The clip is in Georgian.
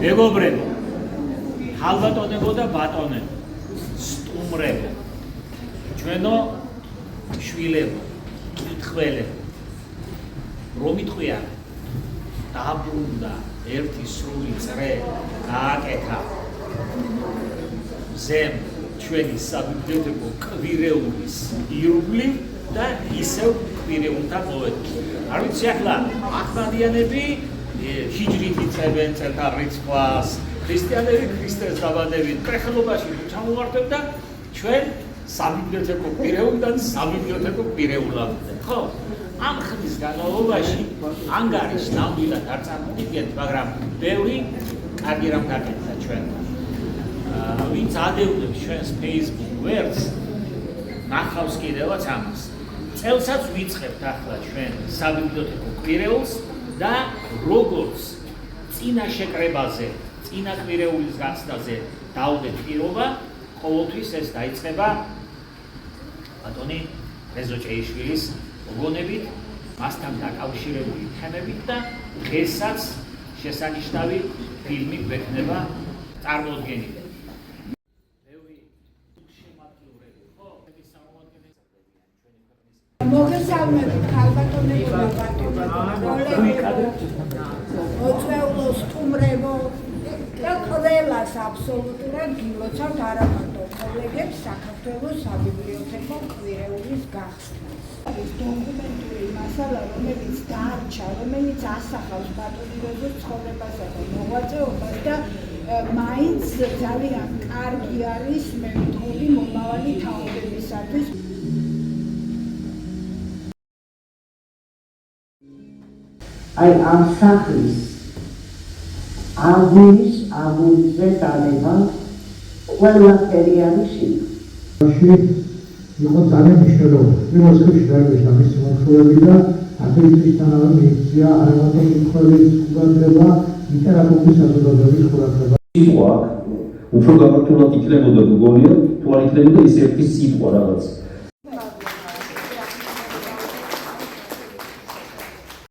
მეგობრებო, ქალბატონებო და ბატონებო, სტუმრებო, ჩვენო შვილებო, კითხველებო, რომ იტყვია დაბრუნდა ერთი სრული წრე გააკეთა ზემ ჩვენი საბიბლიოთეკო კვირეულის ირგვლივ და ისევ კვირეულთა ყოველთვის. არ ვიცი ახლა ახმადიანები ჰიჯრით იწყებენ წელთა რიცხვას, ქრისტიანები ქრისტეს დაბადებით პრეხელობაში ჩამოვარდებთ და ჩვენ საბიბლიოთეკო კვირეულიდან საბიბლიოთეკო კვირეულამდე. ხო? ამ ხნის განმავლობაში ანგარიშს ნამდვილად არ წარმოვიდგენთ, მაგრამ ბევრი კარგი რამ გაკეთდა ჩვენ. ვინც ადევნებს ჩვენს Facebook ვერტს, ნახავს კიდევაც ამას. წელსაც ვიწყებთ ახლა ჩვენ საბიბლიოთეკო კვირეულს და როგორც წინა შეკრებაზე, წინა კვირეულის გახსნაზე დავდეთ პირობა, ყოველთვის ეს დაიწყება ბატონი რეზო ჭეიშვილის გონებით, მასთან დაკავშირებული თემებით და დღესაც შესანიშნავი ფილმი გვექნება წარმოდგენილი. მოგესალმებით ქალბატონებო და ბატონებო, მოწვეულო სტუმრებო და ყველას აბსოლუტურად გილოცავთ არა მარტო კოლეგებს საქართველოს საბიბლიოთეკო კვირეულის გახსნას. ეს დოკუმენტური მასალა, რომელიც დარჩა, რომელიც ასახავს ბატონი რეზოს ცხოვრებასა და მოღვაწეობას და მაინც ძალიან კარგი არის, მე ვიტყოდი, მომავალი თაობებისათვის. აი ამ სახლის აგურზე დანება ყველაფერი არის შიგ. იყო ძალიან მნიშვნელოვანი. პირველ რიგში დაინიშნა მისი მოხსოვები და აკრიტიკისთანავე მიიქცია არამარტო კითხვის ყურადღება, ლიტერატურის საზოგადოების ყურადღება. სიტყვა უფრო გამართულად იქნებოდა გოგონია, თუ არ იქნებოდა ის ერთი სიტყვა რაღაც.